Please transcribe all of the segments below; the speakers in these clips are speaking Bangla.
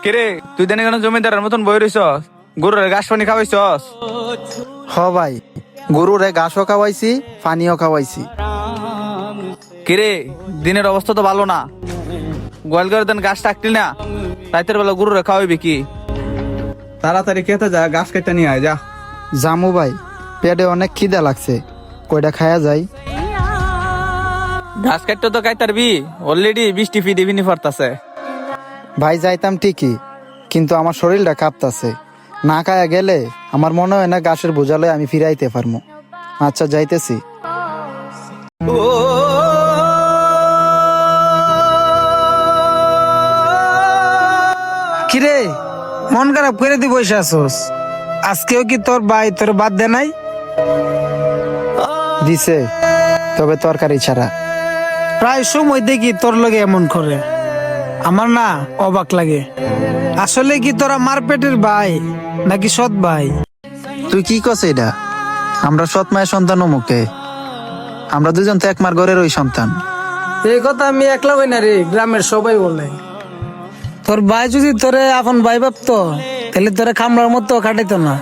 কিরে তুই দেনে কেন জমিদারের মতন বই রইছস? গরুর ঘাস পানি খাওয়াইছস? হ ভাই, গরুরে ঘাসও খাওয়াইছি, পানিও খাওয়াইছি। কিরে দিনের অবস্থা তো ভালো না, গোয়াল ঘরের দেন ঘাস থাকলি না, রাতের বেলা গরুরে খাওয়াইবি কি? তাড়াতাড়ি খেতে যা, ঘাস কেটে নিয়ে আয় যা। জামু ভাই, পেটে অনেক খিদা লাগছে, কয়টা খায়া যায়। ঘাস কাটতে তো কাইতারবি, অলরেডি বৃষ্টি ফি দিবিনি পড়তাছে। ভাই যাইতাম ঠিকই, কিন্তু আমার শরীরটা কাঁপতাছে। না খায়া গেলে আমার মনে হয় না ঘাসের বোঝালে আমি ফিরাইতে পারবো। আচ্ছা যাইতেছি। কিরে মন খারাপ করে দি বসে আসোস? আজকেও কি তোর ভাই তোর বাদ দে নাই? দিছে, তবে তরকারি ছাড়া। প্রায় সময় দেখি তোর লগে এমন করে, আমার না অবাক লাগে। আসলে কি তোরা মারপেটের ভাই নাকি সৎ ভাই? তুই কি কস এটা? আমরা সৎ মায়ের সন্তান মুখে, আমরা দুজন তো একমার ঘরের ওই সন্তান। এই কথা আমি একলা হই না রে, গ্রামের সবাই বলে। তোর ভাই যদি তোরে আপন ভাই ভাবতো তাহলে তোরে খামড়ার মতো কাটাইতো না।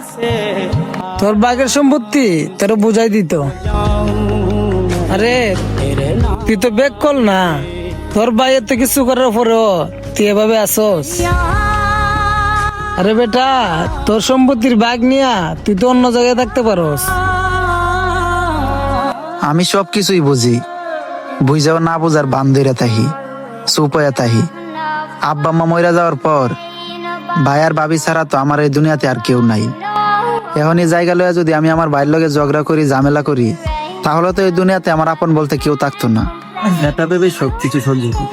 তোর ভাগের সম্পত্তি তোরে বুঝাই দিত। আরে তুই তো বেক কল না, তোর ভাই এত কিছু করার পরেও তুই এভাবে আসোস। আরে বেটা, তোর সম্পত্তির ভাগ নিয়া তুই তো অন্য জায়গায় থাকতে পারোস। আমি সব কিছুই বুঝি, বুঝাও না বুঝার বান্ধইরা তাহি, সুপয়া তাহি। আব্বা মা মইরা যাওয়ার পর ভাই আর ভাবি ছাড়া তো আমার এই দুনিয়াতে আর কেউ নাই। এখন এই জায়গা লইয়া যদি আমি আমার ভাইয়ের লগে ঝগড়া করি, ঝামেলা করি, তাহলে তো এই দুনিয়াতে আমার আপন বলতে কেউ থাকতো না। এটা ভেবে সবকিছু সহ্য করি।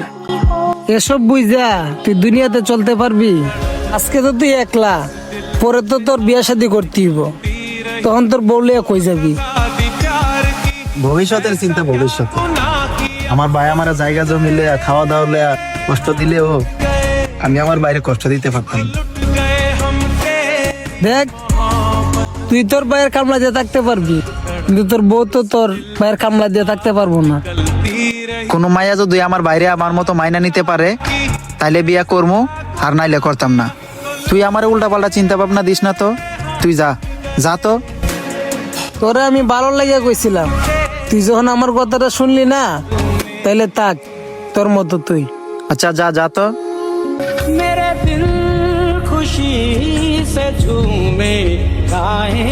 এসব বুঝা তুই দুনিয়াতে চলতে পারবি? আজকে তো তুই একলা, পরে তো তোর বিয়ে শাদী করতে হইব, তখন তোর বউলিয়া কই যাবি? ভবিষ্যতের চিন্তা ভবিষ্যতে। আমার ভাই আমার জায়গা জমিলে খাওয়া দাওয়া লইয়া কষ্ট দিলেও আমি আমার বাইরে কষ্ট দিতে পারতাম না। দেখ, তুই তোর ভাইয়ের কামলা দিয়ে থাকতে পারবি, কিন্তু তোর বউ তো তোর ভাইয়ের কামলা দিয়ে থাকতে পারবো না। কোনো মাইয়া যদি আমার বাইরে আমার মতো মাইনা নিতে পারে তাইলে বিয়া করবো, আর নাইলে করতাম না। তুই আমার উল্টা পাল্টা চিন্তা ভাবনা দিস না তো, তুই যা যা তো। তোরে আমি ভালো লাগিয়া কইছিলাম, তুই যখন আমার কথাটা শুনলি না, তাইলে থাক তোর মতো তুই। আচ্ছা যা যা তো। मेरे दिल खुशी से झूमे गाए